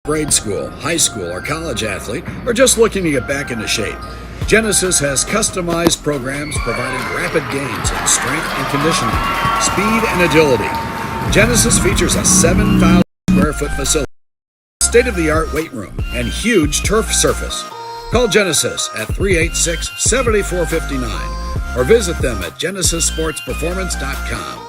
Grade school, high school, or college athlete, or just looking to get back into shape, Genesis has customized programs providing rapid gains in strength and conditioning, speed and agility. Genesis features a 7,000 square foot facility, state-of-the-art weight room, and huge turf surface. Call Genesis at 386-7459 or visit them at genesissportsperformance.com.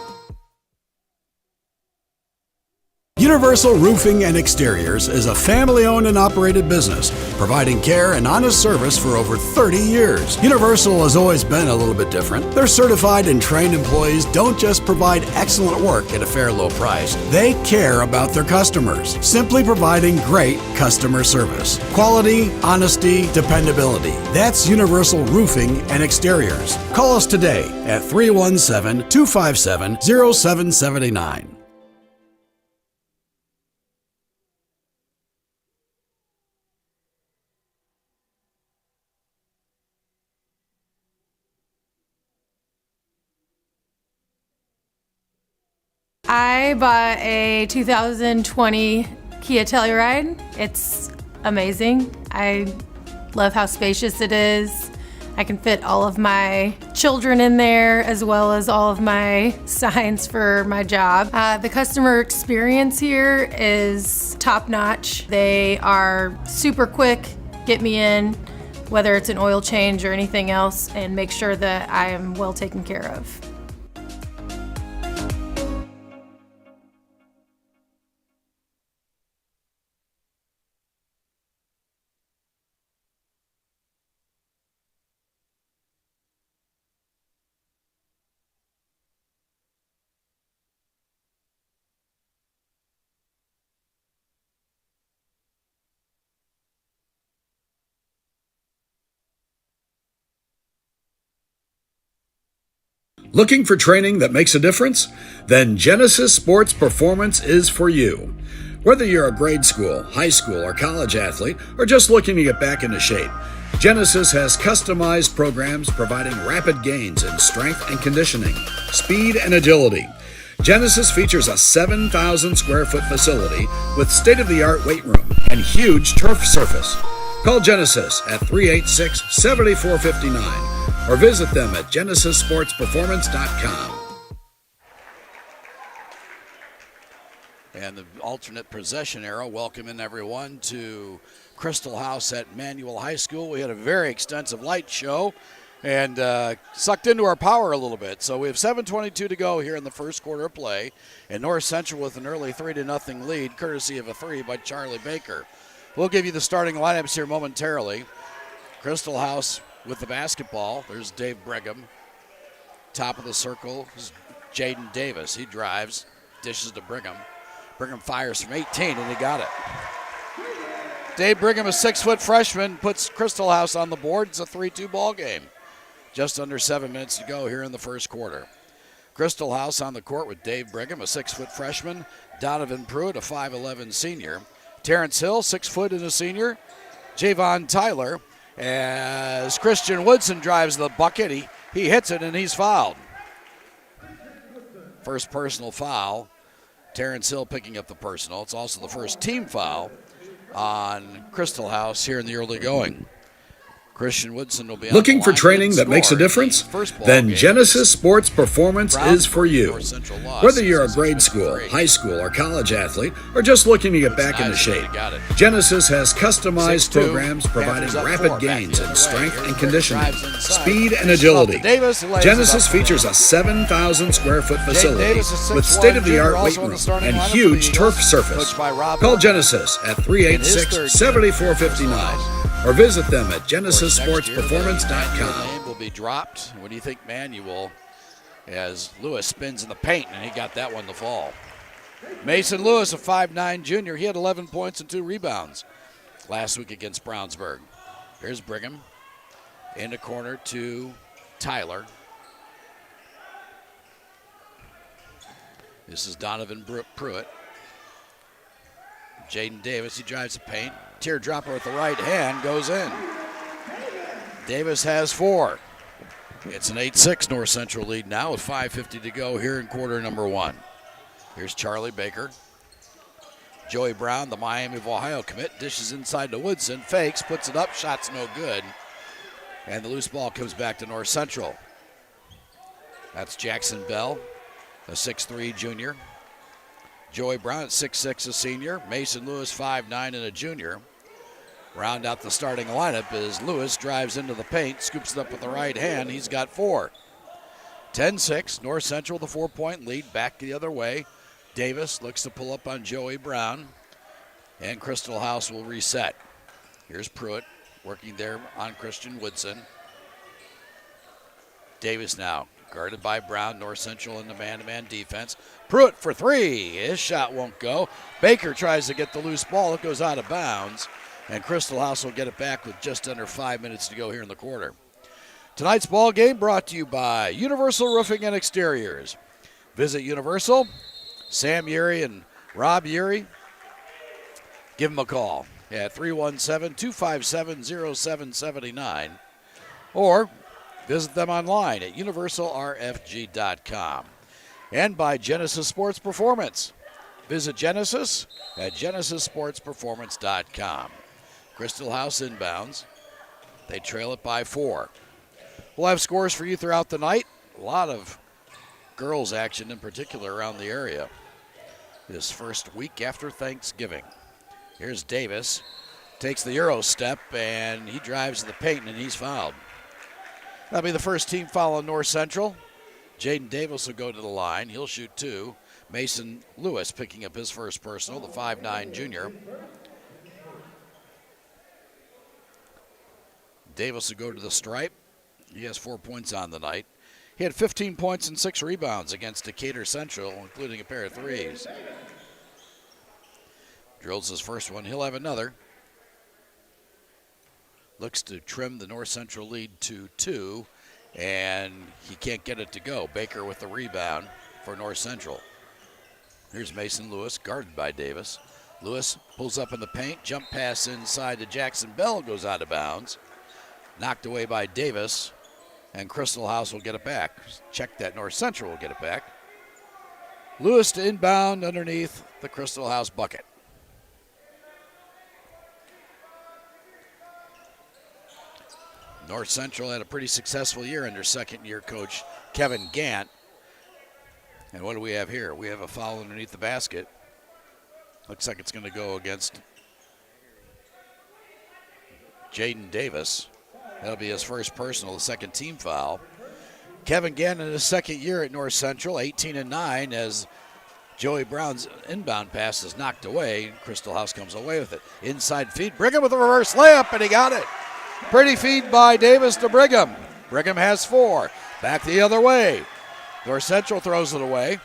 Universal Roofing and Exteriors is a family-owned and operated business, providing care and honest service for over 30 years. Universal has always been a little bit different. Their certified and trained employees don't just provide excellent work at a fair low price. They care about their customers, simply providing great customer service. Quality, honesty, dependability. That's Universal Roofing and Exteriors. Call us today at 317-257-0779. I bought a 2020 Kia Telluride. It's amazing. I love how spacious it is. I can fit all of my children in there as well as all of my signs for my job. The customer experience here is top notch. They are super quick, get me in, whether it's an oil change or anything else, and make sure that I am well taken care of. Looking for training that makes a difference? Then Genesis Sports Performance is for you. Whether you're a grade school, high school, or college athlete, or just looking to get back into shape, Genesis has customized programs providing rapid gains in strength and conditioning, speed and agility. Genesis features a 7,000 square foot facility with state-of-the-art weight room and huge turf surface. Call Genesis at 386-7459 or visit them at genesissportsperformance.com. And the alternate possession arrow welcoming everyone to Christel House at Manual High School. We had a very extensive light show and sucked into our power a little bit. So we have 7:22 to go here in the first quarter of play. And North Central with an early 3-0 lead, courtesy of a 3 by Charlie Baker. We'll give you the starting lineups here momentarily. Christel House with the basketball. There's Dave Brigham. Top of the circle is Jaden Davis. He drives, dishes to Brigham. Brigham fires from 18, and he got it. Dave Brigham, a 6-foot freshman, puts Christel House on the board. It's a 3-2 ball game. Just under 7 minutes to go here in the first quarter. Christel House on the court with Dave Brigham, a 6-foot freshman. Donovan Pruitt, a 5'11 senior. Terrence Hill, 6 foot and a senior. Javon Tyler, as Christian Woodson drives the bucket. He hits it and he's fouled. First personal foul. Terrence Hill picking up the personal. It's also the first team foul on Christel House here in the early going. Christian Woodson will be on Looking the for line training to that makes a score difference? first ball Then game. Genesis Sports Performance is for you. North Central lost. Whether you're a This is grade school, 53. high school, or college athlete, or just looking to get back into Nice, shape, he got it. Genesis has customized 6'2", programs providing Panthers up rapid 4, gains back the in other strength way. and Here's conditioning, drives inside. speed and Dishes off to agility. Davis, who lays it Genesis up for features him. a 7,000 square foot facility Davis, a 6'1" with state-of-the-art junior, weight also in the room starting and lineup for the huge Eagles, turf surface. coached by Rob Call Morgan. Genesis at 386-7459 or visit them at genesissportsperformance.com. Name will be dropped. What do you think, Manuel? As Lewis spins in the paint, and he got that one to fall. Mason Lewis, a 5'9 junior. He had 11 points and 2 rebounds last week against Brownsburg. Here's Brigham. In the corner to Tyler. This is Donovan Pruitt. Jaden Davis, he drives the paint. Teardropper with the right hand goes in. Davis has 4. It's an 8-6 North Central lead now with 5:50 to go here in quarter number 1. Here's Charlie Baker. Joey Brown, the Miami of Ohio commit, dishes inside to Woodson, fakes, puts it up, shot's no good. And the loose ball comes back to North Central. That's Jackson Bell, a 6'3 junior. Joey Brown at 6'6, a senior. Mason Lewis, 5'9 and a junior. Round out the starting lineup as Lewis drives into the paint, scoops it up with the right hand. He's got 4. 10-6, North Central the 4-point lead, back the other way. Davis looks to pull up on Joey Brown, and Crystal House will reset. Here's Pruitt working there on Christian Woodson. Davis now guarded by Brown. North Central in the man-to-man defense. Pruitt for 3. His shot won't go. Baker tries to get the loose ball. It goes out of bounds, and Crystal House will get it back with just under 5 minutes to go here in the quarter. Tonight's ball game brought to you by Universal Roofing and Exteriors. Visit Universal, Sam Urey and Rob Urey. Give them a call at 317-257-0779 or visit them online at universalrfg.com. And by Genesis Sports Performance. Visit Genesis at genesissportsperformance.com. Crystal House inbounds. They trail it by 4. We'll have scores for you throughout the night. A lot of girls action in particular around the area this first week after Thanksgiving. Here's Davis. Takes the Euro step, and he drives to the paint, and he's fouled. That'll be the first team foul on North Central. Jaden Davis will go to the line. He'll shoot 2. Mason Lewis picking up his first personal, the 5'9 junior. Davis will go to the stripe. He has 4 points on the night. He had 15 points and 6 rebounds against Decatur Central, including a pair of threes. Drills his first one. He'll have another. Looks to trim the North Central lead to 2, and he can't get it to go. Baker with the rebound for North Central. Here's Mason Lewis, guarded by Davis. Lewis pulls up in the paint. Jump pass inside to Jackson Bell, goes out of bounds. Knocked away by Davis, and Crystal House will get it back. Check that, North Central will get it back. Lewis to inbound underneath the Crystal House bucket. North Central had a pretty successful year under second-year coach Kevin Gant. And what do we have here? We have a foul underneath the basket. Looks like it's going to go against Jaden Davis. That'll be his first personal, the second team foul. Kevin Gant in his second year at North Central, 18-9, as Joey Brown's inbound pass is knocked away. Crystal House comes away with it. Inside feed, Brigham with a reverse layup, and he got it. Pretty feed by Davis to Brigham. Brigham has 4. Back the other way. North Central throws it away.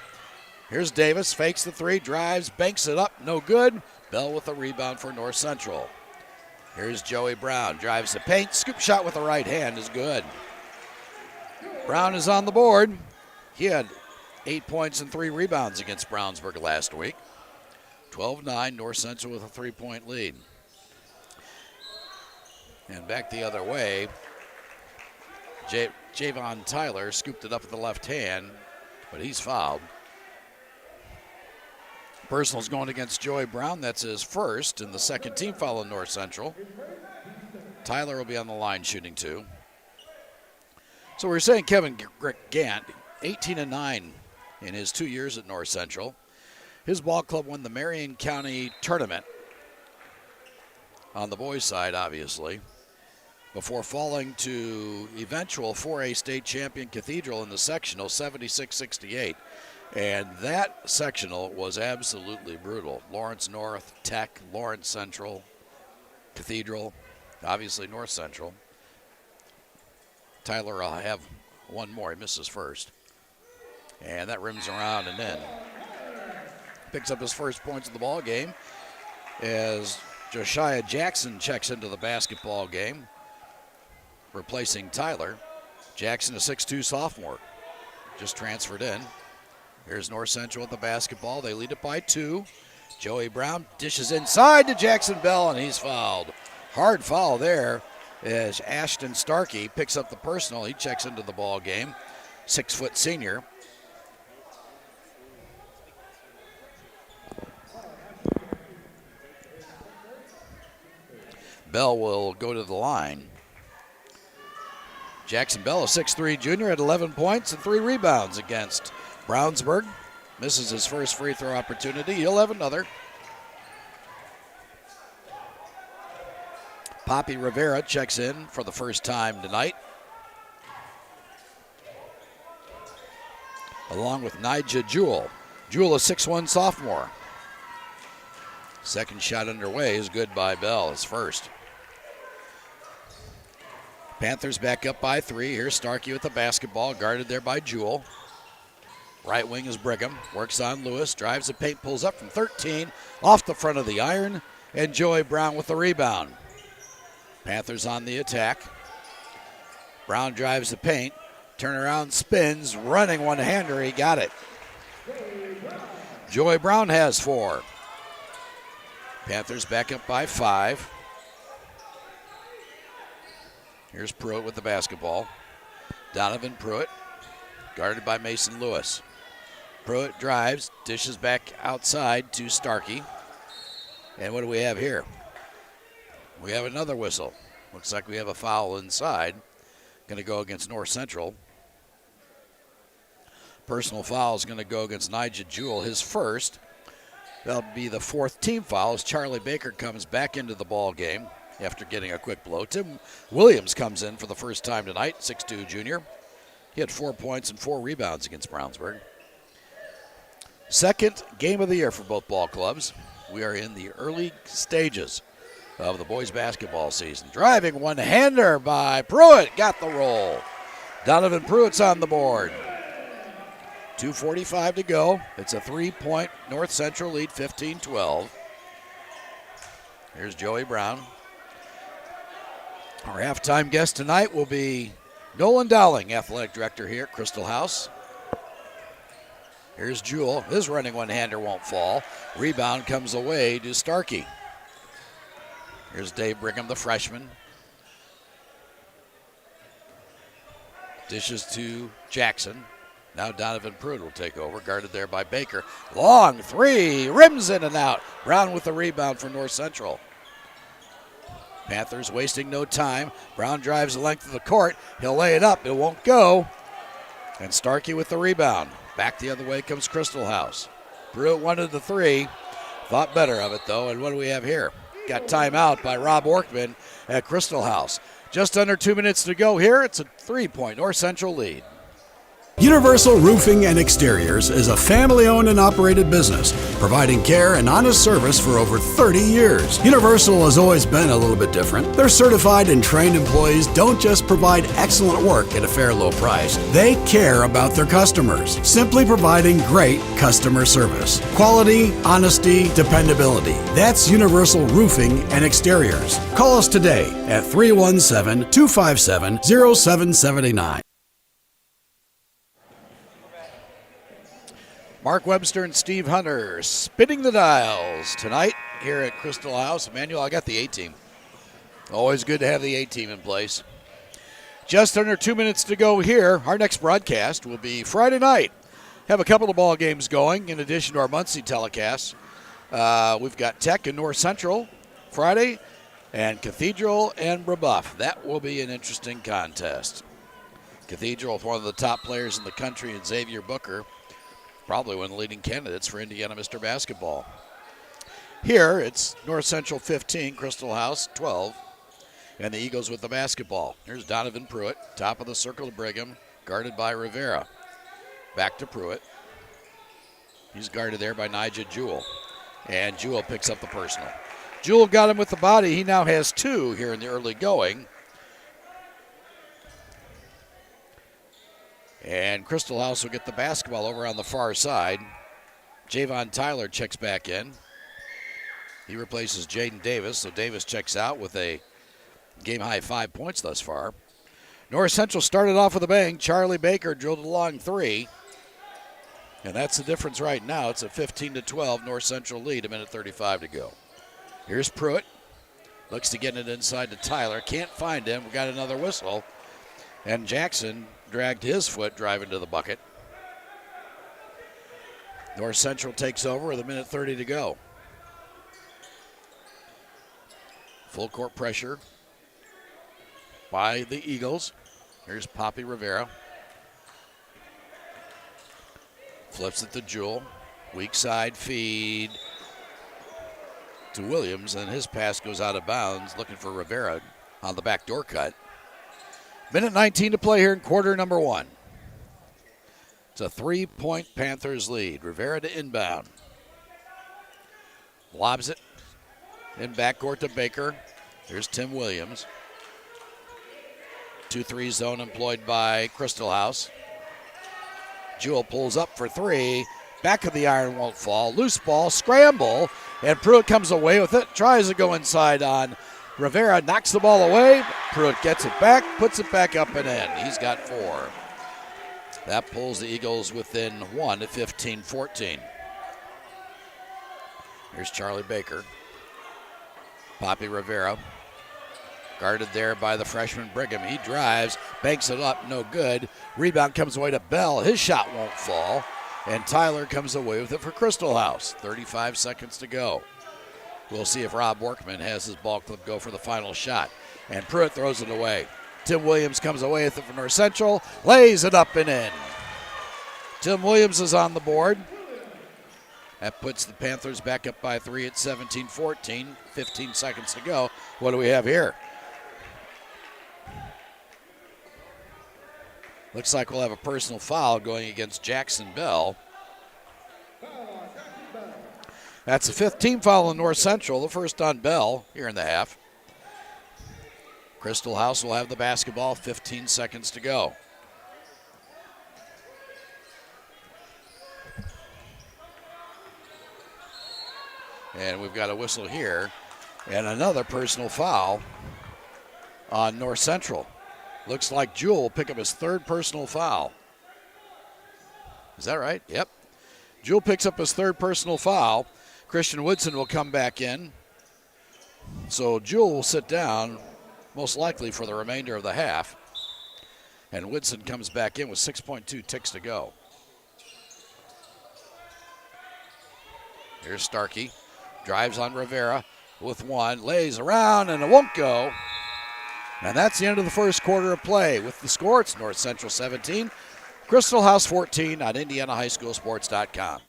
Here's Davis, fakes the 3, drives, banks it up, no good. Bell with a rebound for North Central. Here's Joey Brown, drives the paint, scoop shot with the right hand is good. Brown is on the board. He had 8 points and 3 rebounds against Brownsburg last week. 12-9, North Central with a 3-point lead. And back the other way, Javon Tyler scooped it up with the left hand, but he's fouled. Personal's going against Joey Brown. That's his first and the second team foul in North Central. Tyler will be on the line shooting 2. So we're saying Kevin Gant, 18-9 in his 2 years at North Central. His ball club won the Marion County tournament on the boys' side, obviously, before falling to eventual 4A state champion Cathedral in the sectional, 76-68. And that sectional was absolutely brutal. Lawrence North, Tech, Lawrence Central, Cathedral, obviously North Central. Tyler will have one more. He missed his first. And that rims around and in. Picks up his first points of the ball game as Josiah Jackson checks into the basketball game, replacing Tyler. Jackson, a 6'2 sophomore, just transferred in. Here's North Central with the basketball. They lead it by 2. Joey Brown dishes inside to Jackson Bell, and he's fouled. Hard foul there as Ashton Starkey picks up the personal. He checks into the ball game. 6-foot senior. Bell will go to the line. Jackson Bell, a 6'3 junior, had 11 points and 3 rebounds against Brownsburg. Misses his first free throw opportunity. He'll have another. Poppy Rivera checks in for the first time tonight, along with Nija Jewell. Jewell, a 6'1 sophomore. Second shot underway is good by Bell, his first. Panthers back up by 3. Here's Starkey with the basketball, guarded there by Jewell. Right wing is Brigham, works on Lewis, drives the paint, pulls up from 13, off the front of the iron, and Joey Brown with the rebound. Panthers on the attack. Brown drives the paint, turnaround, spins, running one-hander, he got it. Joey Brown has 4. Panthers back up by 5. Here's Pruitt with the basketball. Donovan Pruitt, guarded by Mason Lewis. Pruitt drives, dishes back outside to Starkey. And what do we have here? We have another whistle. Looks like we have a foul inside. Going to go against North Central. Personal foul is going to go against Nija Jewell, his first. That'll be the 4th team foul as Charlie Baker comes back into the ball game after getting a quick blow. Tim Williams comes in for the first time tonight, 6'2 junior. He had 4 points and 4 rebounds against Brownsburg. Second game of the year for both ball clubs. We are in the early stages of the boys basketball season. Driving one-hander by Pruitt, got the roll. Donovan Pruitt's on the board. 2:45 to go. It's a 3-point North Central lead, 15-12. Here's Joey Brown. Our halftime guest tonight will be Nolan Dowling, athletic director here at Christel House. Here's Jewell. His running one-hander won't fall. Rebound comes away to Starkey. Here's Dave Brigham, the freshman. Dishes to Jackson. Now Donovan Pruitt will take over, guarded there by Baker. Long 3, rims in and out. Brown with the rebound for North Central. Panthers wasting no time. Brown drives the length of the court. He'll lay it up. It won't go. And Starkey with the rebound. Back the other way comes Christel House. Pruitt wanted the 3. Thought better of it, though. And what do we have here? Got timeout by Rob Orkman at Christel House. Just under 2 minutes to go here. It's a 3-point North Central lead. Universal Roofing and Exteriors is a family-owned and operated business, providing care and honest service for over 30 years. Universal has always been a little bit different. Their certified and trained employees don't just provide excellent work at a fair low price. They care about their customers, simply providing great customer service. Quality, honesty, dependability. That's Universal Roofing and Exteriors. Call us today at 317-257-0779. Mark Webster and Steve Hunter spinning the dials tonight here at Christel House. Emmanuel, I got the A-team. Always good to have the A-team in place. Just under 2 minutes to go here. Our next broadcast will be Friday night. Have a couple of ball games going in addition to our Muncie telecasts. We've got Tech and North Central Friday and Cathedral and Brebeuf. That will be an interesting contest. Cathedral with one of the top players in the country in Xavier Booker. Probably one of the leading candidates for Indiana Mr. Basketball. Here, it's North Central 15, Christel House 12, and the Eagles with the basketball. Here's Donovan Pruitt, top of the circle to Brigham, guarded by Rivera. Back to Pruitt. He's guarded there by Nija Jewell, and Jewell picks up the personal. Jewell got him with the body. He now has 2 here in the early going. And Christel House will get the basketball over on the far side. Javon Tyler checks back in. He replaces Jaden Davis, so Davis checks out with a game-high 5 points thus far. North Central started off with a bang. Charlie Baker drilled a long 3. And that's the difference right now. It's a 15-12 North Central lead, 1:35 to go. Here's Pruitt. Looks to get it inside to Tyler. Can't find him. We got another whistle. And Jackson dragged his foot driving to the bucket. North Central takes over with 1:30 to go. Full court pressure by the Eagles. Here's Poppy Rivera. Flips it to Jewell. Weak side feed to Williams, and his pass goes out of bounds, looking for Rivera on the backdoor cut. Minute 19 to play here in quarter number 1. It's a 3-point Panthers lead. Rivera to inbound. Lobs it in backcourt to Baker. Here's Tim Williams. 2-3 zone employed by Christel House. Jewell pulls up for 3. Back of the iron won't fall. Loose ball, scramble, and Pruitt comes away with it. Tries to go inside on Rivera, knocks the ball away. Pruitt gets it back, puts it back up and in. He's got 4. That pulls the Eagles within 1 at 15-14. Here's Charlie Baker. Poppy Rivera. Guarded there by the freshman Brigham. He drives, banks it up, no good. Rebound comes away to Bell. His shot won't fall. And Tyler comes away with it for Christel House. 35 seconds to go. We'll see if Rob Workman has his ball club go for the final shot. And Pruitt throws it away. Tim Williams comes away with it from North Central. Lays it up and in. Tim Williams is on the board. That puts the Panthers back up by 3 at 17-14. 15 seconds to go. What do we have here? Looks like we'll have a personal foul going against Jackson Bell. That's the 5th team foul in North Central, the first on Bell here in the half. Christel House will have the basketball, 15 seconds to go. And we've got a whistle here. And another personal foul on North Central. Looks like Jewell will pick up his 3rd personal foul. Is that right? Yep. Jewell picks up his 3rd personal foul. Christian Woodson will come back in. So Jewell will sit down, most likely for the remainder of the half. And Woodson comes back in with 6.2 ticks to go. Here's Starkey. Drives on Rivera with 1. Lays around, and it won't go. And that's the end of the first quarter of play. With the score, it's North Central 17, Christel House 14 on IndianaHighSchoolSports.com.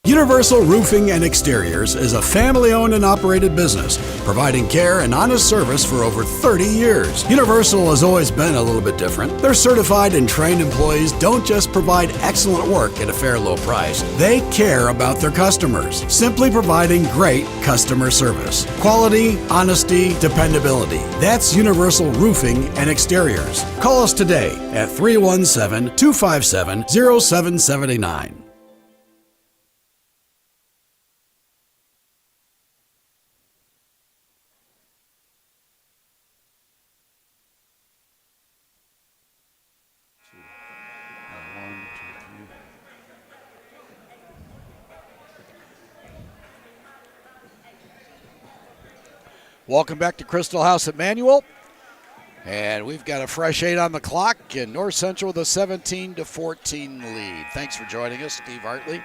Universal Roofing and Exteriors is a family-owned and operated business, providing care and honest service for over 30 years. Universal has always been a little bit different. Their certified and trained employees don't just provide excellent work at a fair low price. They care about their customers, simply providing great customer service. Quality, honesty, dependability. That's Universal Roofing and Exteriors. Call us today at 317-257-0779. Welcome back to Christel House at Manual. And we've got a fresh 8 on the clock, and North Central with a 17-14 lead. Thanks for joining us, Steve Hartley.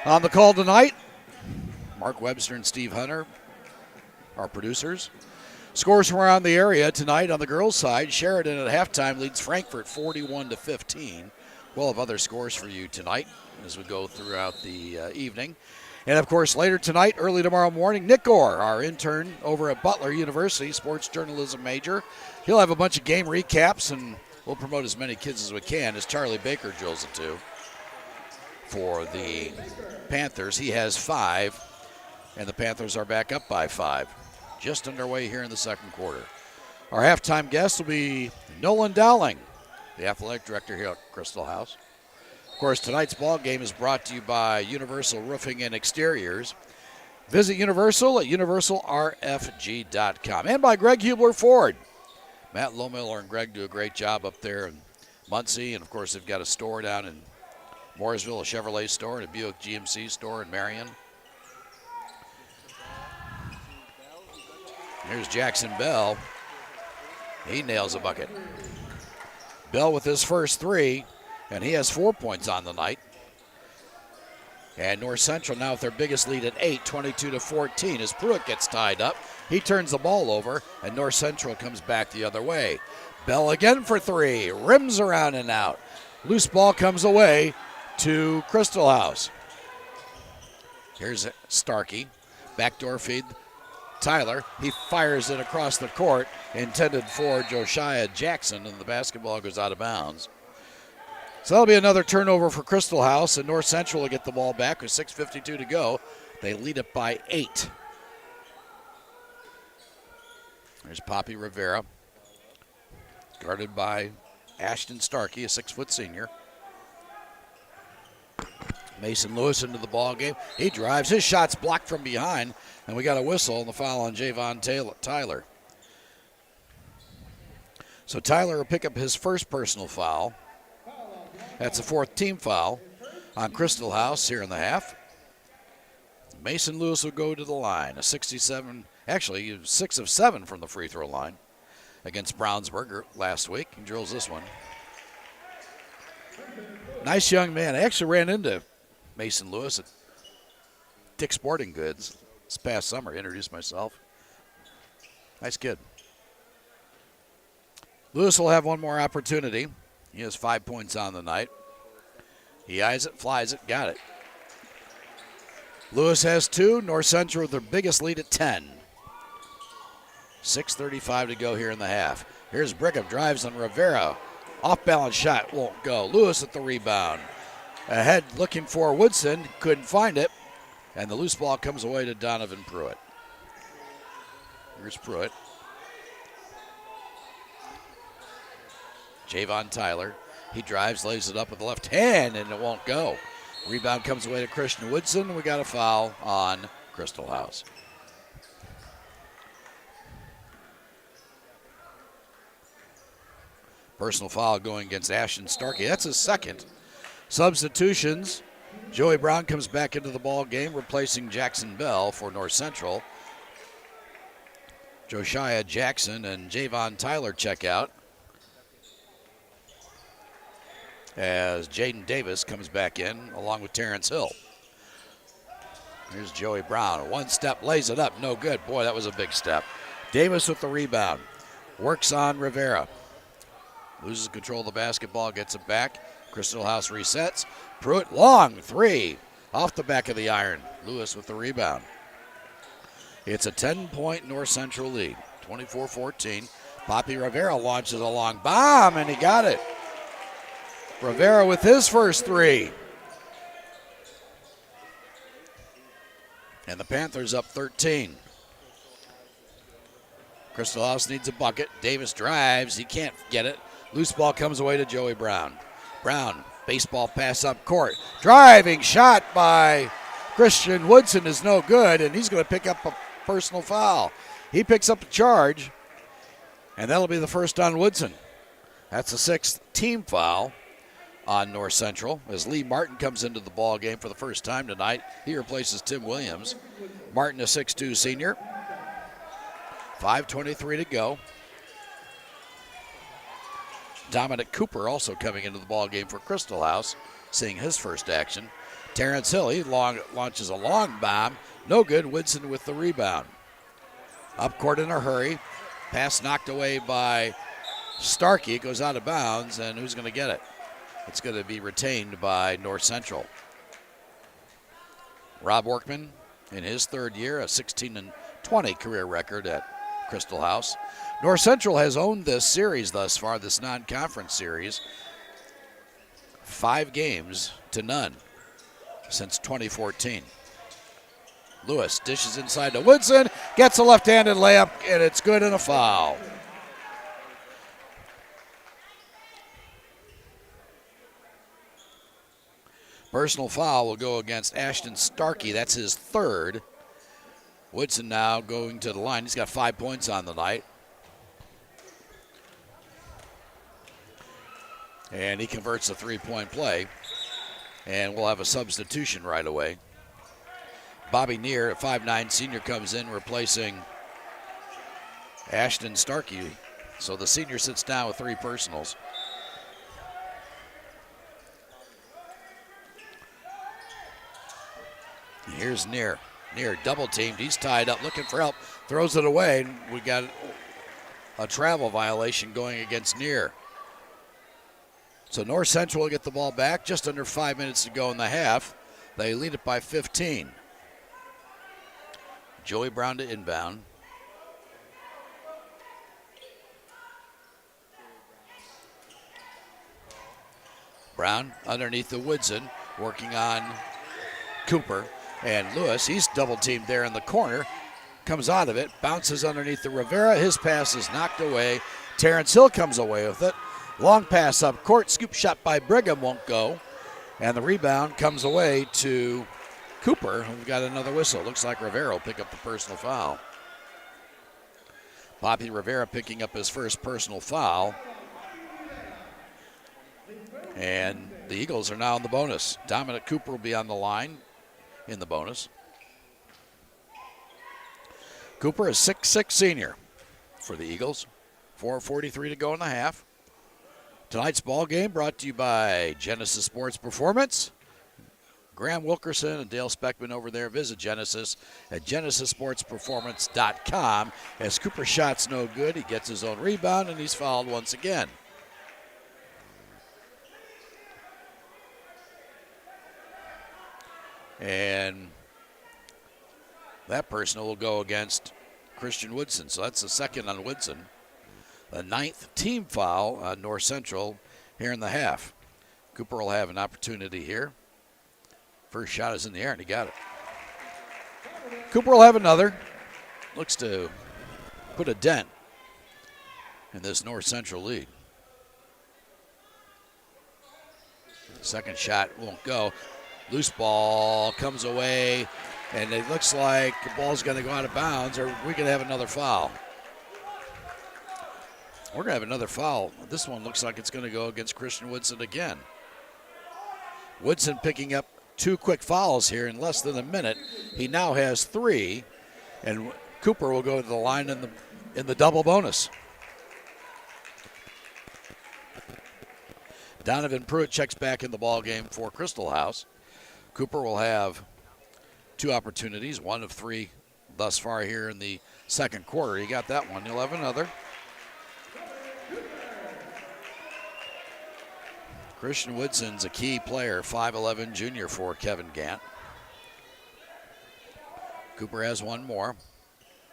On the call tonight, Mark Webster and Steve Hunter, our producers. Scores from around the area tonight on the girls' side. Sheridan at halftime leads Frankfort 41-15. We'll have other scores for you tonight as we go throughout the evening. And, of course, later tonight, early tomorrow morning, Nick Orr, our intern over at Butler University, sports journalism major. He'll have a bunch of game recaps, and we'll promote as many kids as we can as Charlie Baker drills it to. For the Panthers, he has 5, and the Panthers are back up by 5. Just underway here in the second quarter. Our halftime guest will be Nolan Dowling, the athletic director here at Christel House. Of course, tonight's ball game is brought to you by Universal Roofing and Exteriors. Visit Universal at universalrfg.com. And by Greg Hubler Ford. Matt Lohmiller and Greg do a great job up there in Muncie. And, of course, they've got a store down in Mooresville, a Chevrolet store, and a Buick GMC store in Marion. Here's Jackson Bell. He nails a bucket. Bell with his first 3. And he has 4 points on the night. And North Central now with their biggest lead at 8, 22-14. As Pruitt gets tied up, he turns the ball over, and North Central comes back the other way. Bell again for 3, rims around and out. Loose ball comes away to Christel House. Here's Starkey, backdoor feed. Tyler, he fires it across the court, intended for Josiah Jackson, and the basketball goes out of bounds. So that'll be another turnover for Christel House, and North Central will get the ball back with 6:52 to go. They lead it by 8. There's Poppy Rivera, guarded by Ashton Starkey, a 6-foot senior. Mason Lewis into the ball game. He drives. His shot's blocked from behind, and we got a whistle and the foul on Javon Tyler. So Tyler will pick up his first personal foul. That's a 4th team foul on Christel House here in the half. Mason Lewis will go to the line. A 67, actually 6 of 7 from the free throw line against Brownsburg last week. He drills this one. Nice young man. I actually ran into Mason Lewis at Dick's Sporting Goods this past summer. Introduced myself. Nice kid. Lewis will have one more opportunity. He has 5 points on the night. He eyes it, flies it, got it. Lewis has 2. North Central with their biggest lead at 10. 6:35 to go here in the half. Here's Brigham, drives on Rivera. Off-balance shot won't go. Lewis at the rebound. Ahead looking for Woodson, couldn't find it. And the loose ball comes away to Donovan Pruitt. Here's Pruitt. Javon Tyler, he drives, lays it up with the left hand, and it won't go. Rebound comes away to Christian Woodson. We got a foul on Christel House. Personal foul going against Ashton Starkey. That's his second. Substitutions. Joey Brown comes back into the ball game, replacing Jackson Bell for North Central. Josiah Jackson and Javon Tyler check out, as Jaden Davis comes back in along with Terrence Hill. Here's Joey Brown. One step, lays it up. No good. Boy, that was a big step. Davis with the rebound. Works on Rivera. Loses control of the basketball, gets it back. Christel House resets. Pruitt, long 3. Off the back of the iron. Lewis with the rebound. It's a 10-point North Central lead. 24-14. Poppy Rivera launches a long bomb, and he got it. Rivera with his first 3. And the Panthers up 13. Christel House needs a bucket. Davis drives. He can't get it. Loose ball comes away to Joey Brown. Brown, baseball pass up court. Driving shot by Christian Woodson is no good, and he's going to pick up a personal foul. He picks up a charge, and that'll be the first on Woodson. That's the 6th team foul on North Central as Lee Martin comes into the ball game for the first time tonight. He replaces Tim Williams. Martin, a 6'2 senior. 5:23 to go. Dominic Cooper also coming into the ball game for Christel House, seeing his first action. Terrence Hill, he launches a long bomb. No good. Woodson with the rebound. Up court in a hurry. Pass knocked away by Starkey. It goes out of bounds, and who's going to get it? It's going to be retained by North Central. Rob Workman, in his 3rd year, a 16-20 career record at Christel House. North Central has owned this series thus far, this non-conference series, 5 games to none since 2014. Lewis dishes inside to Woodson, gets a left-handed layup, and it's good and a foul. Personal foul will go against Ashton Starkey. That's his 3rd. Woodson now going to the line. He's got 5 points on the night. And he converts a 3-point play. And we'll have a substitution right away. Bobby Neer, a 5'9 senior, comes in replacing Ashton Starkey. So the senior sits down with 3 personals. here's Near. Near double teamed. He's tied up, looking for help. Throws it away. And we got a travel violation going against Near. So North Central will get the ball back. Just under 5 minutes to go in the half. They lead it by 15. Joey Brown to inbound. Brown underneath the Woodson, working on Cooper and Lewis. He's double teamed there in the corner. Comes out of it, bounces underneath the Rivera. His pass is knocked away. Terrence Hill comes away with it. Long pass up court, scoop shot by Brigham won't go. And the rebound comes away to Cooper, who got another whistle. Looks like Rivera will pick up the personal foul. Bobby Rivera picking up his first personal foul. And the Eagles are now in the bonus. Dominic Cooper will be on the line in the bonus. Cooper is 6'6" senior for the Eagles. 4:43 to go in the half. Tonight's ball game brought to you by Genesis Sports Performance. Graham Wilkerson and Dale Speckman over there. Visit Genesis at genesissportsperformance.com. As Cooper's shot's no good, he gets his own rebound, and he's fouled once again. And that personal will go against Christian Woodson. So that's the second on Woodson. The 9th team foul on North Central here in the half. Cooper will have an opportunity here. First shot is in the air, and he got it. Cooper will have another. Looks to put a dent in this North Central lead. Second shot won't go. Loose ball comes away, and it looks like the ball's going to go out of bounds, or we could have another foul. We're going to have another foul. This one looks like it's going to go against Christian Woodson again. Woodson picking up 2 quick fouls here in less than a minute. He now has 3, and Cooper will go to the line in the double bonus. Donovan Pruitt checks back in the ball game for Crystal House. Cooper will have 2 opportunities, 1 of 3 thus far here in the second quarter. He got that one. He'll have another. Christian Woodson's a key player, 5'11" junior for Kevin Gant. Cooper has 1 more.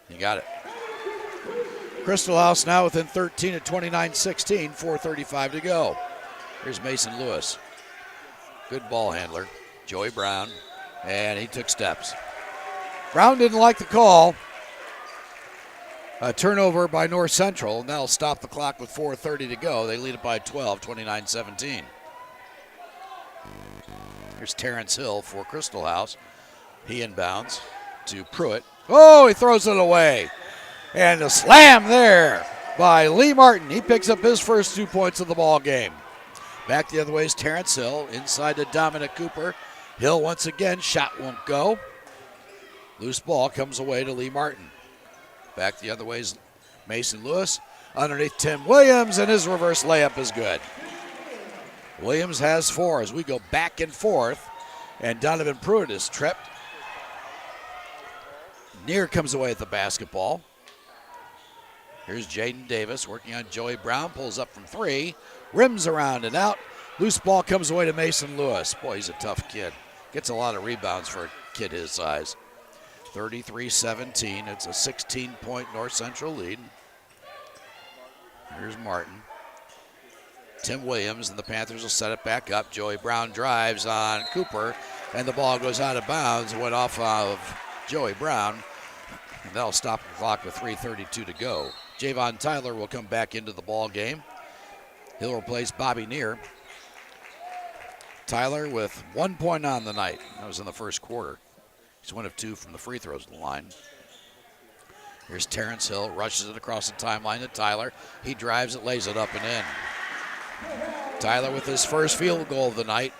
He got it. Crystal House now within 13 at 29-16, 4:35 to go. Here's Mason Lewis. Good ball handler. Joey Brown, and he took steps. Brown didn't like the call. A turnover by North Central, and that'll stop the clock with 4:30 to go. They lead it by 12, 29-17. Here's Terrence Hill for Crystal House. He inbounds to Pruitt. Oh, he throws it away. And a slam there by Lee Martin. He picks up his first 2 points of the ball game. Back the other way is Terrence Hill, inside to Dominic Cooper. Hill once again, shot won't go. Loose ball comes away to Lee Martin. Back the other way is Mason Lewis. Underneath Tim Williams, and his reverse layup is good. Williams has 4 as we go back and forth, and Donovan Pruitt is tripped. Near comes away with the basketball. Here's Jaden Davis working on Joey Brown, pulls up from 3, rims around and out. Loose ball comes away to Mason Lewis. Boy, he's a tough kid. Gets a lot of rebounds for a kid his size. 33-17. It's a 16-point North Central lead. Here's Martin. Tim Williams, and the Panthers will set it back up. Joey Brown drives on Cooper, and the ball goes out of bounds. It went off of Joey Brown, and that'll stop the clock with 3:32 to go. Javon Tyler will come back into the ball game. He'll replace Bobby Neer. Tyler with 1 point on the night. That was in the first quarter. He's 1 of 2 from the free throws line. Here's Terrence Hill, rushes it across the timeline to Tyler. He drives it, lays it up and in. Tyler with his first field goal of the night.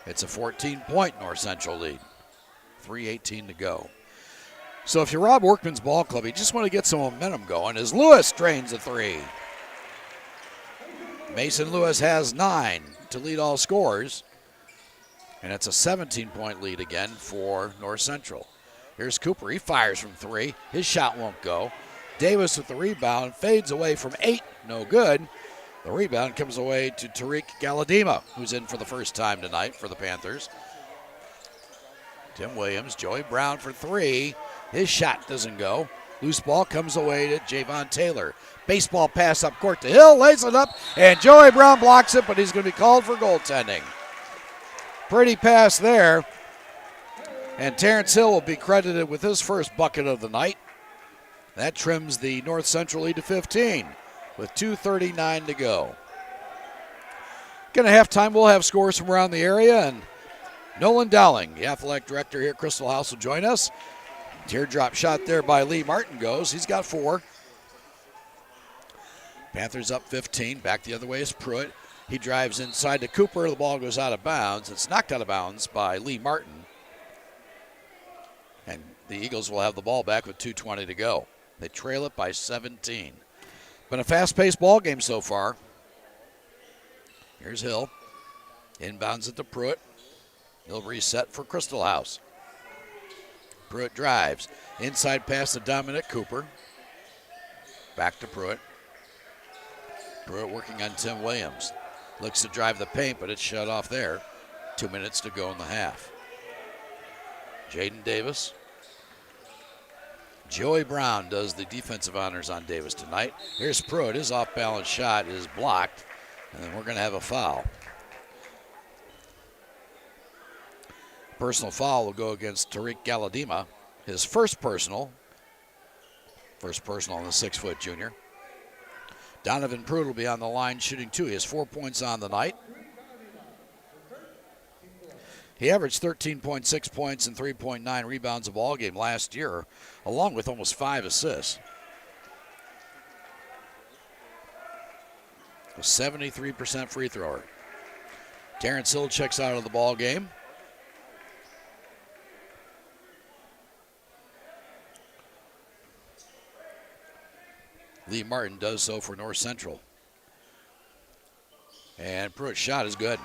It's a 14-point North Central lead. 3:18 to go. So if you're Rob Workman's ball club, you just want to get some momentum going as Lewis drains a 3. Mason Lewis has 9 to lead all scorers. And it's a 17-point lead again for North Central. Here's Cooper. He fires from 3. His shot won't go. Davis with the rebound. Fades away from 8. No good. The rebound comes away to Tariq Galadima, who's in for the first time tonight for the Panthers. Tim Williams. Joey Brown for 3. His shot doesn't go. Loose ball comes away to Javon Taylor. Baseball pass up court to Hill. Lays it up. And Joey Brown blocks it, but he's going to be called for goaltending. Pretty pass there. And Terrence Hill will be credited with his first bucket of the night. That trims the North Central lead to 15 with 2:39 to go. Going to halftime, we'll have scores from around the area. And Nolan Dowling, the athletic director here at Crystal House, will join us. Teardrop shot there by Lee Martin goes. He's got 4. Panthers up 15. Back the other way is Pruitt. He drives inside to Cooper. The ball goes out of bounds. It's knocked out of bounds by Lee Martin. And the Eagles will have the ball back with 2:20 to go. They trail it by 17. Been a fast-paced ball game so far. Here's Hill. Inbounds it to Pruitt. He'll reset for Crystal House. Pruitt drives. Inside pass to Dominic Cooper. Back to Pruitt. Pruitt working on Tim Williams. Looks to drive the paint, but it's shut off there. 2 minutes to go in the half. Jaden Davis. Joey Brown does the defensive honors on Davis tonight. Here's Pruitt. His off-balance shot is blocked, and then we're going to have a foul. Personal foul will go against Tariq Galadima. His first personal on the 6-foot junior. Donovan Pruitt will be on the line shooting 2. He has 4 points on the night. He averaged 13.6 points and 3.9 rebounds a ball game last year, along with almost 5 assists. A 73% free thrower. Terrence Hill checks out of the ball game. Lee Martin does so for North Central. And Pruitt's shot is good.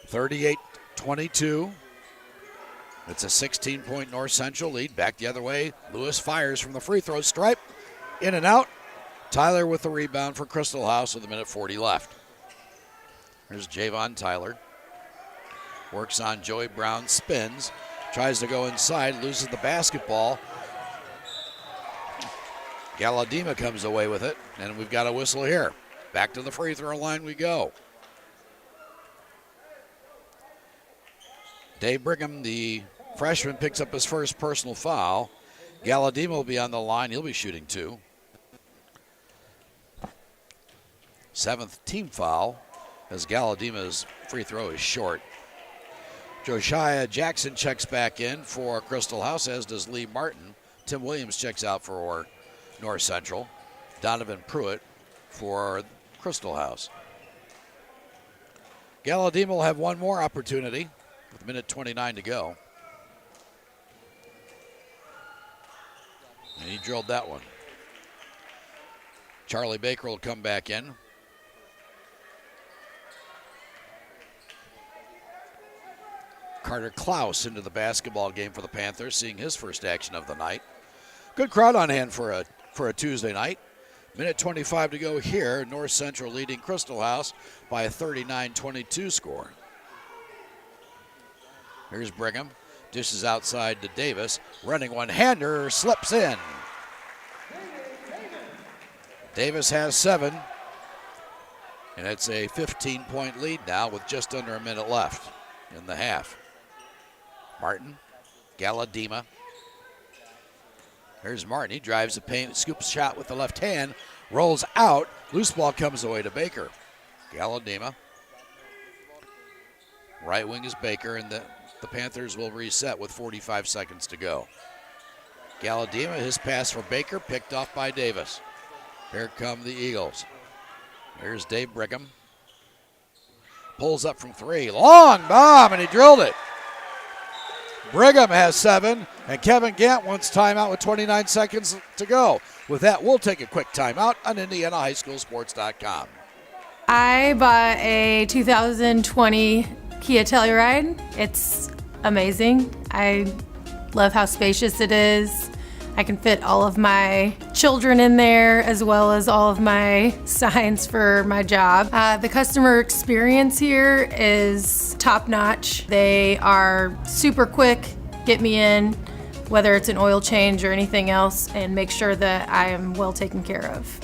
38-22. It's a 16-point North Central lead. Back the other way. Lewis fires from the free throw stripe. In and out. Tyler with the rebound for Crystal House with 1:40 left. Here's Javon Tyler. Works on Joey Brown. Spins. Tries to go inside, loses the basketball. Galadima comes away with it, and we've got a whistle here. Back to the free throw line we go. Dave Brigham, the freshman, picks up his first personal foul. Galadima will be on the line. He'll be shooting 2. 7th team foul as Galadima's free throw is short. Josiah Jackson checks back in for Crystal House, as does Lee Martin. Tim Williams checks out for North Central. Donovan Pruitt for Crystal House. Galadima will have one more opportunity with 1:29 to go. And he drilled that one. Charlie Baker will come back in. Carter Klaus into the basketball game for the Panthers, seeing his first action of the night. Good crowd on hand for a Tuesday night. 1:25 to go here. North Central leading Crystal House by a 39-22 score. Here's Brigham. Dishes outside to Davis. Running one-hander, slips in. Davis has 7. And it's a 15-point lead now with just under a minute left in the half. Martin, Galadima. Here's Martin. He drives the paint, scoops shot with the left hand, rolls out. Loose ball comes away to Baker. Galadima. Right wing is Baker, and the Panthers will reset with 45 seconds to go. Galadima, his pass for Baker, picked off by Davis. Here come the Eagles. Here's Dave Brigham. Pulls up from 3. Long bomb, and he drilled it. Brigham has 7, and Kevin Gant wants timeout with 29 seconds to go. With that, we'll take a quick timeout on IndianaHighSchoolSports.com. I bought a 2020 Kia Telluride. It's amazing. I love how spacious it is. I can fit all of my children in there as well as all of my signs for my job. The customer experience here is top notch. They are super quick, get me in, whether it's an oil change or anything else, and make sure that I am well taken care of.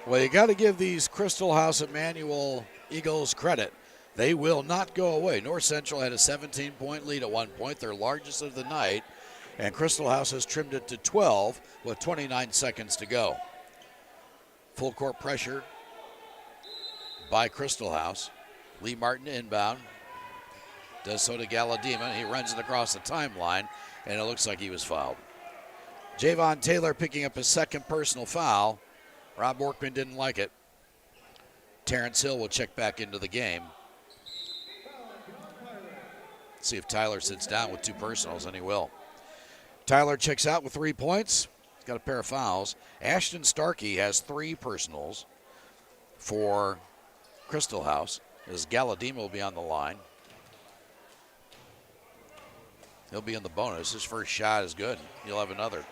Well, you got to give these Crystal House Emmanuel Eagles credit. They will not go away. North Central had a 17-point lead at one point, their largest of the night, and Crystal House has trimmed it to 12 with 29 seconds to go. Full court pressure by Crystal House. Lee Martin inbound. Does so to Galadima. He runs it across the timeline, and it looks like he was fouled. Javon Taylor picking up his second personal foul. Rob Workman didn't like it. Terrence Hill will check back into the game. See if Tyler sits down with two personals, and he will. Tyler checks out with 3 points. He's got a pair of fouls. Ashton Starkey has 3 personals for Crystal House, as Galadima will be on the line. He'll be in the bonus. His first shot is good. He'll have another.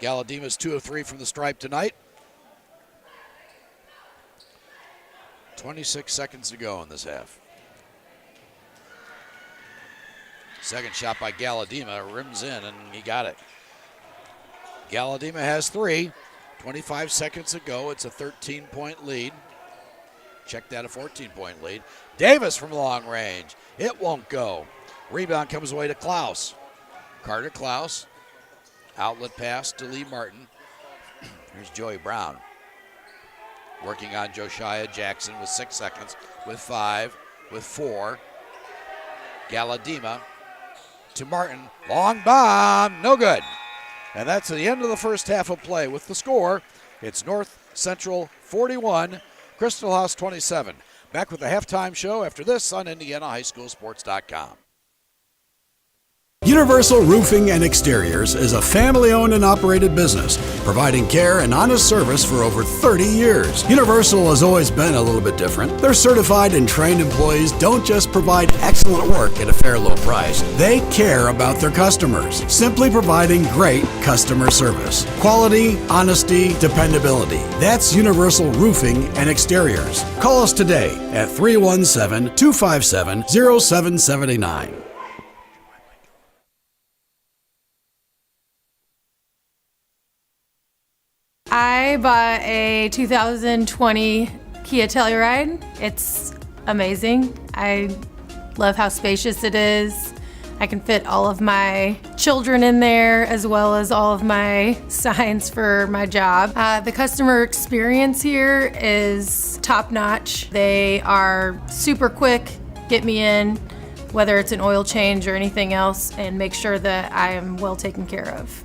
Galadima's 2 of 3 from the stripe tonight. 26 seconds to go in this half. Second shot by Galadima, rims in, and he got it. Galadima has 3. 25 seconds to go. It's a 13-point lead. Check that, a 14-point lead. Davis from long range. It won't go. Rebound comes away to Klaus. Carter Klaus. Outlet pass to Lee Martin. Here's Joey Brown. Working on Josiah Jackson with 6 seconds, with 5, with 4. Galadima to Martin. Long bomb, no good. And that's the end of the first half of play. With the score, it's North Central 41, Crystal House 27. Back with the halftime show after this on IndianaHighSchoolSports.com. Universal Roofing and Exteriors is a family-owned and operated business, providing care and honest service for over 30 years. Universal has always been a little bit different. Their certified and trained employees don't just provide excellent work at a fair low price. They care about their customers, simply providing great customer service. Quality, honesty, dependability. That's Universal Roofing and Exteriors. Call us today at 317-257-0779. I bought a 2020 Kia Telluride. It's amazing. I love how spacious it is. I can fit all of my children in there as well as all of my signs for my job. The customer experience here is top notch. They are super quick, get me in, whether it's an oil change or anything else, and make sure that I am well taken care of.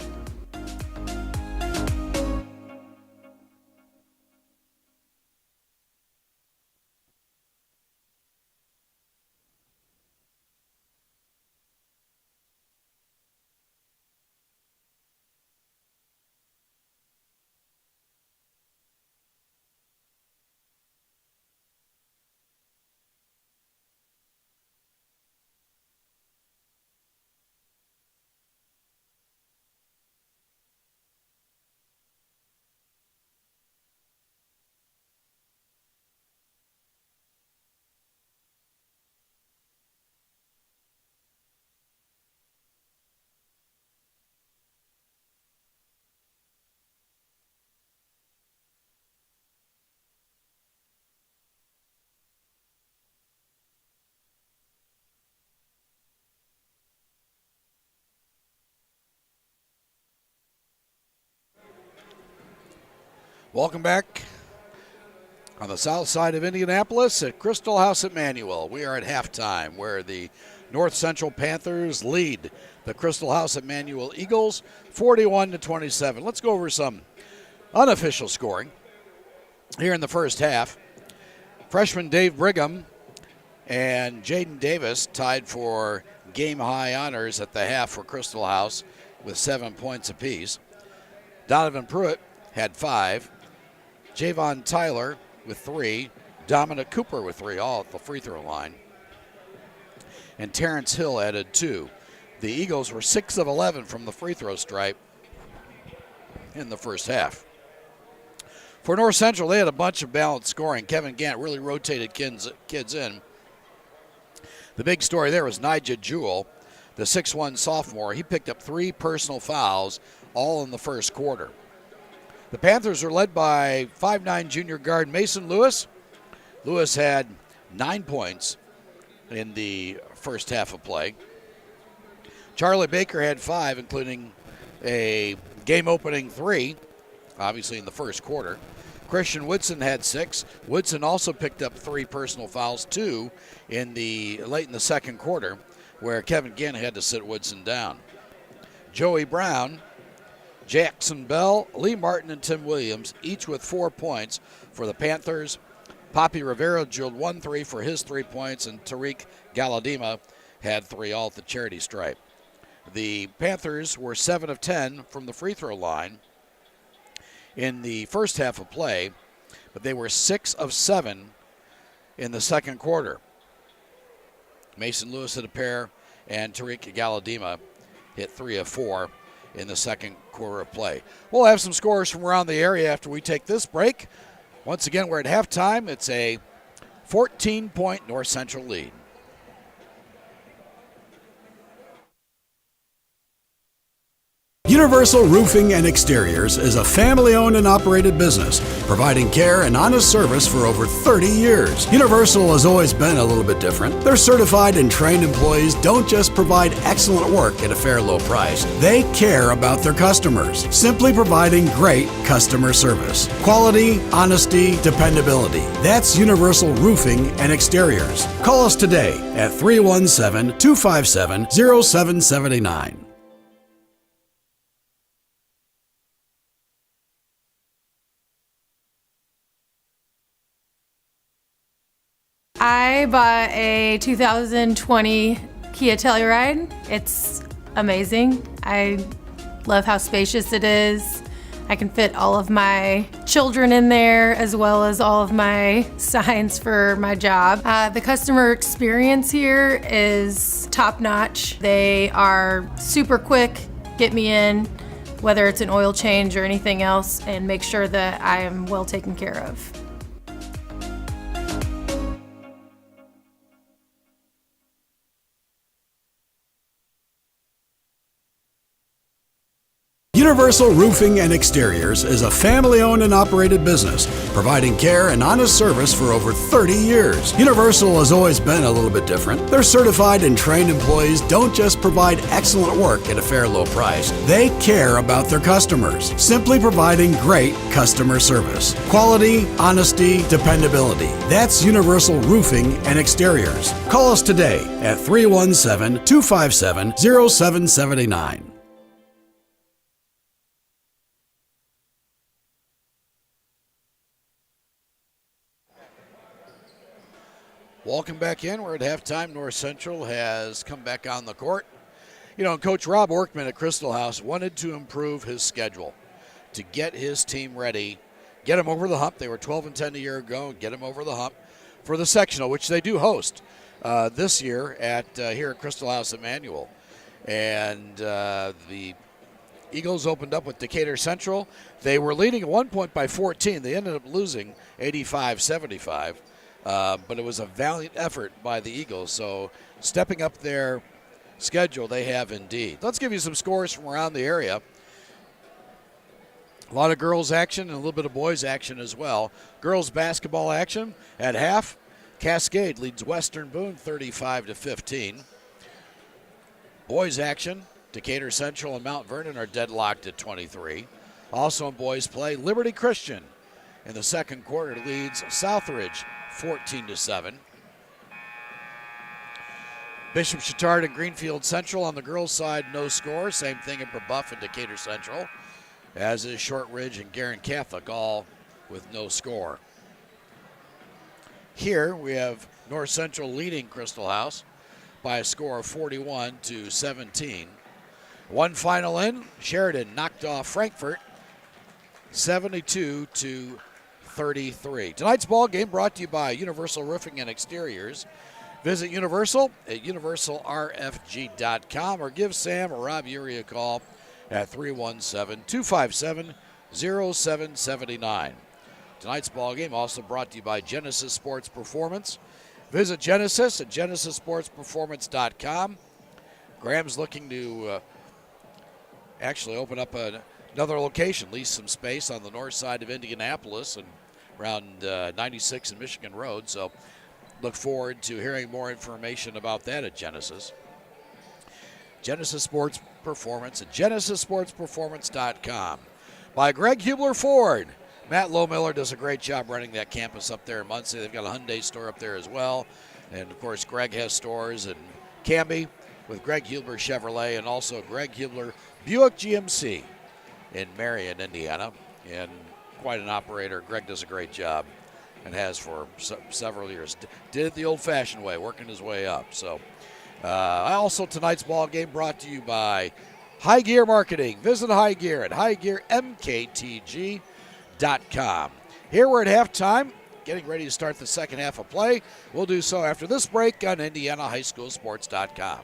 Welcome back on the south side of Indianapolis at Crystal House Emmanuel. We are at halftime where the North Central Panthers lead the Crystal House Emmanuel Eagles 41-27. Let's go over some unofficial scoring here in the first half. Freshman Dave Brigham and Jaden Davis tied for game-high honors at the half for Crystal House with 7 points apiece. Donovan Pruitt had 5. Javon Tyler with 3. Dominic Cooper with 3, all at the free throw line. And Terrence Hill added 2. The Eagles were 6 of 11 from the free throw stripe in the first half. For North Central, they had a bunch of balanced scoring. Kevin Gant really rotated kids in. The big story there was Nigel Jewell, the 6'1 sophomore. He picked up 3 personal fouls, all in the first quarter. The Panthers are led by 5'9 junior guard Mason Lewis. Lewis had 9 points in the first half of play. Charlie Baker had 5, including a game-opening 3, obviously in the first quarter. Christian Woodson had 6. Woodson also picked up 3 personal fouls, 2 late in the second quarter, where Kevin Ginn had to sit Woodson down. Joey Brown, Jackson Bell, Lee Martin, and Tim Williams, each with 4 points for the Panthers. Poppy Rivera drilled 1 3 for his 3 points, and Tariq Galadima had 3, all at the charity stripe. The Panthers were 7 of 10 from the free throw line in the first half of play, but they were 6 of 7 in the second quarter. Mason Lewis hit a pair, and Tariq Galadima hit 3 of 4 in the second quarter of play. We'll have some scores from around the area after we take this break. Once again, we're at halftime. It's a 14-point North Central lead. Universal Roofing and Exteriors is a family-owned and operated business, providing care and honest service for over 30 years. Universal has always been a little bit different. Their certified and trained employees don't just provide excellent work at a fair low price. They care about their customers, simply providing great customer service. Quality, honesty, dependability. That's Universal Roofing and Exteriors. Call us today at 317-257-0779. I bought a 2020 Kia Telluride. It's amazing. I love how spacious it is. I can fit all of my children in there as well as all of my signs for my job. The customer experience here is top notch. They are super quick, get me in, whether it's an oil change or anything else, and make sure that I am well taken care of. Universal Roofing and Exteriors is a family-owned and operated business, providing care and honest service for over 30 years. Universal has always been a little bit different. Their certified and trained employees don't just provide excellent work at a fair low price. They care about their customers, simply providing great customer service. Quality, honesty, dependability. That's Universal Roofing and Exteriors. Call us today at 317-257-0779. Welcome back in. We're at halftime. North Central has come back on the court. You know, Coach Rob Workman at Crystal House wanted to improve his schedule to get his team ready, get them over the hump. They were 12 and 10 a year ago, get them over the hump for the sectional, which they do host this year at here at Crystal House at Manual. And the Eagles opened up with Decatur Central. They were leading at one point by 14. They ended up losing 85-75. But it was a valiant effort by the Eagles. So stepping up their schedule, they have indeed. Let's give you some scores from around the area. A lot of girls action and a little bit of boys action as well. Girls basketball action at half. Cascade leads Western Boone 35-15. Boys action, Decatur Central and Mount Vernon are deadlocked at 23. Also in boys play, Liberty Christian in the second quarter leads Southridge 14-7. Bishop Chatard and Greenfield Central on the girls' side, no score. Same thing in Brebeuf and Decatur Central, as is Short Ridge and Guerin Catholic, all with no score. Here we have North Central leading Crystal House by a score of 41-17. One final in, Sheridan knocked off Frankfurt 72-33. Tonight's ball game brought to you by Universal Roofing and Exteriors. Visit Universal at universalrfg.com or give Sam or Rob Urey a call at 317-257-0779. Tonight's ball game also brought to you by Genesis Sports Performance. Visit Genesis at genesissportsperformance.com. Graham's looking to actually open up another location, lease some space on the north side of Indianapolis and around 96 and Michigan Road. So look forward to hearing more information about that at Genesis. Genesis Sports Performance at genesissportsperformance.com. By Greg Hubler Ford. Matt Lohmiller does a great job running that campus up there in Muncie. They've got a Hyundai store up there as well. And, of course, Greg has stores in Canby with Greg Hubler Chevrolet and also Greg Hubler Buick GMC in Marion, Indiana. And quite an operator. Greg does a great job and has for several years. Did it the old-fashioned way, working his way up. So, also tonight's ball game brought to you by High Gear Marketing. Visit High Gear at highgearmktg.com. Here we're at halftime, getting ready to start the second half of play. We'll do so after this break on IndianaHighSchoolSports.com.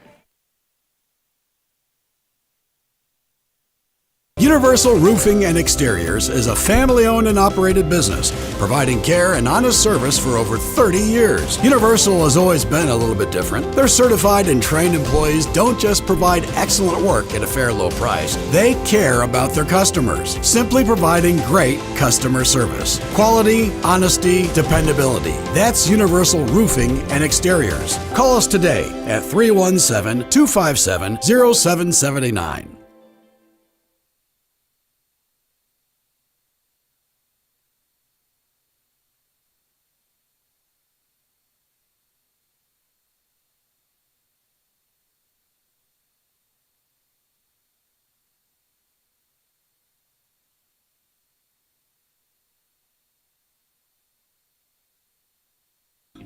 Universal Roofing and Exteriors is a family-owned and operated business, providing care and honest service for over 30 years. Universal has always been a little bit different. Their certified and trained employees don't just provide excellent work at a fair low price. They care about their customers, simply providing great customer service. Quality, honesty, dependability. That's Universal Roofing and Exteriors. Call us today at 317-257-0779.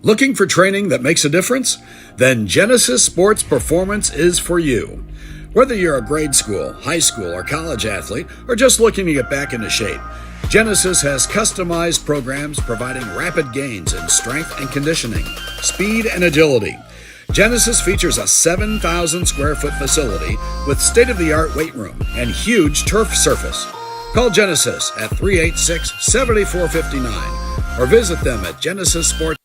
Looking for training that makes a difference? Then Genesis Sports Performance is for you. Whether you're a grade school, high school, or college athlete, or just looking to get back into shape, Genesis has customized programs providing rapid gains in strength and conditioning, speed and agility. Genesis features a 7,000 square foot facility with state-of-the-art weight room and huge turf surface. Call Genesis at 386-7459 or visit them at Genesis Sports.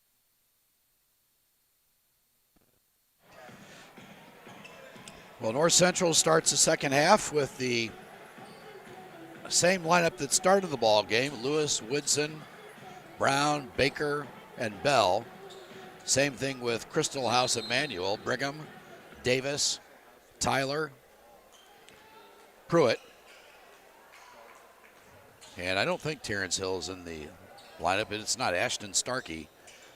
Well, North Central starts the second half with the same lineup that started the ball game: Lewis, Woodson, Brown, Baker, and Bell. Same thing with Christel House Emmanuel, Brigham, Davis, Tyler, Pruitt. And I don't think Terrence Hill is in the lineup, but it's not. Ashton Starkey,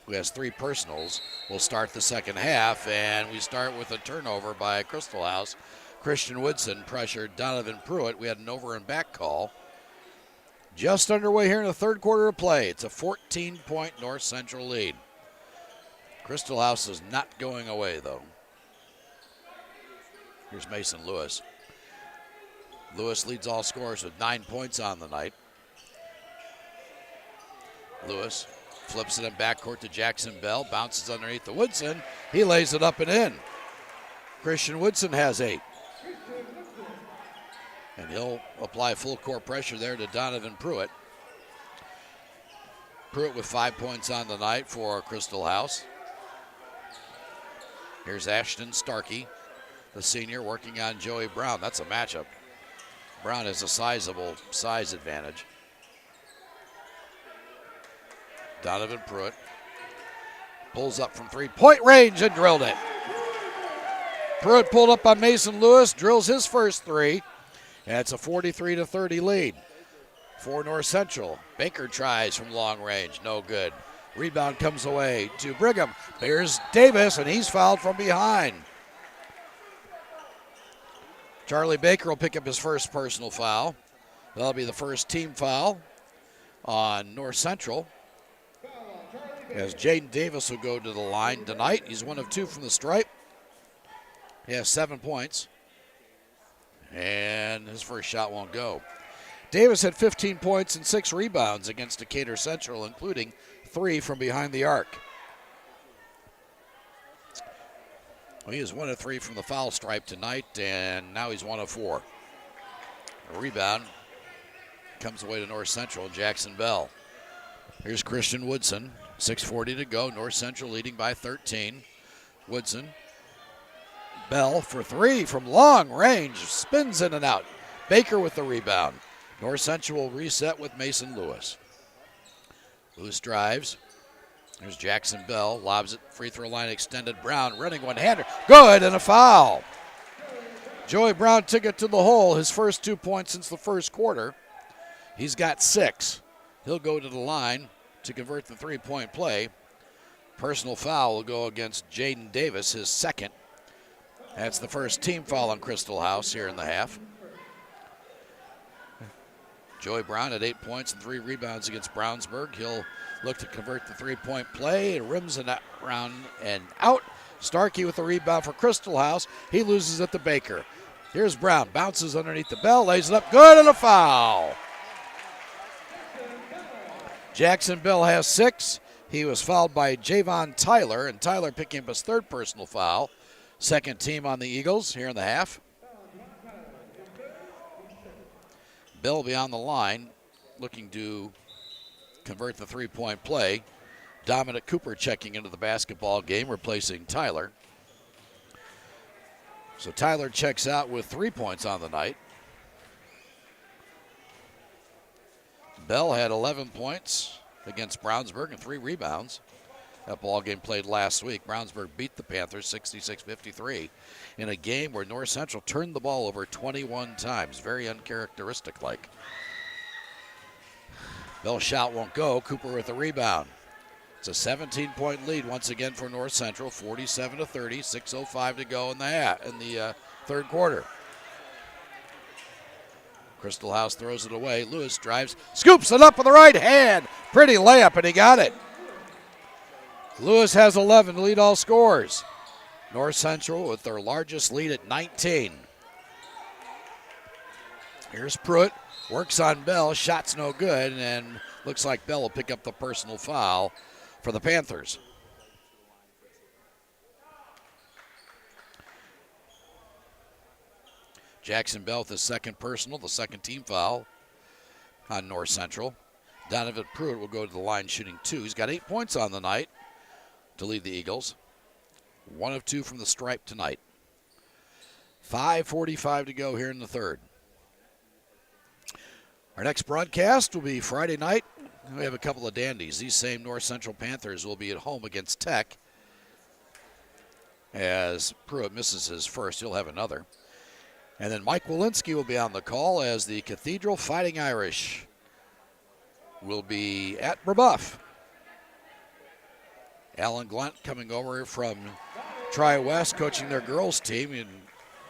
who has 3 personals, will start the second half, and we start with a turnover by Christel House. Christian Woodson pressured Donovan Pruitt. We had an over and back call. Just underway here in the third quarter of play. It's a 14-point North Central lead. Christel House is not going away, though. Here's Mason Lewis. Lewis leads all scorers with 9 points on the night. Lewis flips it in backcourt to Jackson Bell. Bounces underneath the Woodson. He lays it up and in. Christian Woodson has 8. And he'll apply full court pressure there to Donovan Pruitt. Pruitt with 5 points on the night for Christel House. Here's Ashton Starkey, the senior, working on Joey Brown. That's a matchup. Brown has a sizable size advantage. Donovan Pruitt pulls up from three-point range and drilled it. Pruitt pulled up on Mason Lewis, drills his first 3, and it's a 43-30 lead for North Central. Baker tries from long range, no good. Rebound comes away to Brigham. Here's Davis, and he's fouled from behind. Charlie Baker will pick up his first personal foul. That'll be the first team foul on North Central, as Jaden Davis will go to the line tonight. He's 1 of 2 from the stripe. He has 7 points. And his first shot won't go. Davis had 15 points and 6 rebounds against Decatur Central, including 3 from behind the arc. Well, he is 1 of 3 from the foul stripe tonight, and now he's 1 of 4. A rebound comes away to North Central, Jackson Bell. Here's Christian Woodson, 6:40 to go. North Central leading by 13. Woodson. Bell for 3 from long range, spins in and out. Baker with the rebound. North Central will reset with Mason Lewis. Lewis drives. There's Jackson Bell, lobs it, free throw line extended. Brown running one-hander, good, and a foul. Joey Brown took it to the hole, his first 2 points since the first quarter. He's got 6. He'll go to the line to convert the three-point play. Personal foul will go against Jaden Davis, his second. That's the first team foul on Crystal House here in the half. Joey Brown had 8 points and 3 rebounds against Brownsburg. He'll look to convert the three-point play. It rims and around and out. Starkey with the rebound for Crystal House. He loses it to Baker. Here's Brown, bounces underneath the Bell, lays it up, good, and a foul. Jackson Bell has 6. He was fouled by Javon Tyler, and Tyler picking up his 3rd personal foul. Second team on the Eagles here in the half. Bell will be on the line, looking to convert the three-point play. Dominic Cooper checking into the basketball game, replacing Tyler. So Tyler checks out with 3 points on the night. Bell had 11 points against Brownsburg and 3 rebounds. That ball game played last week. Brownsburg beat the Panthers 66-53 in a game where North Central turned the ball over 21 times. Very uncharacteristic-like. Bell's shot won't go. Cooper with the rebound. It's a 17-point lead once again for North Central, 47-30, 6:05 to go in the third quarter. Crystal House throws it away. Lewis drives, scoops it up with the right hand. Pretty layup, and he got it. Lewis has 11 to lead all scorers. North Central with their largest lead at 19. Here's Pruitt, works on Bell, shot's no good, and looks like Bell will pick up the personal foul for the Panthers. Jackson Bell with his second personal, the second team foul on North Central. Donovan Pruitt will go to the line shooting 2. He's got 8 points on the night to lead the Eagles. 1 of 2 from the stripe tonight. 5:45 to go here in the third. Our next broadcast will be Friday night. We have a couple of dandies. These same North Central Panthers will be at home against Tech. As Pruitt misses his first, he'll have another. And then Mike Walensky will be on the call as the Cathedral Fighting Irish will be at Brebeuf. Alan Glunt coming over from Tri-West, coaching their girls team. And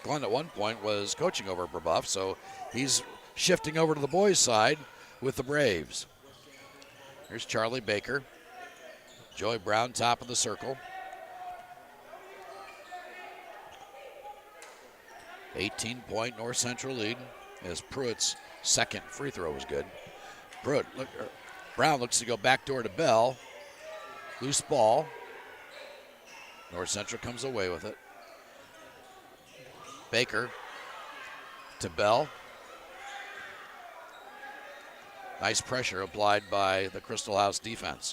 Glunt at one point was coaching over Brebeuf, so he's shifting over to the boys' side with the Braves. Here's Charlie Baker. Joey Brown, top of the circle. 18-point North Central lead as Pruitt's second free throw was good. Brown looks to go backdoor to Bell. Loose ball. North Central comes away with it. Baker to Bell. Nice pressure applied by the Crystal House defense.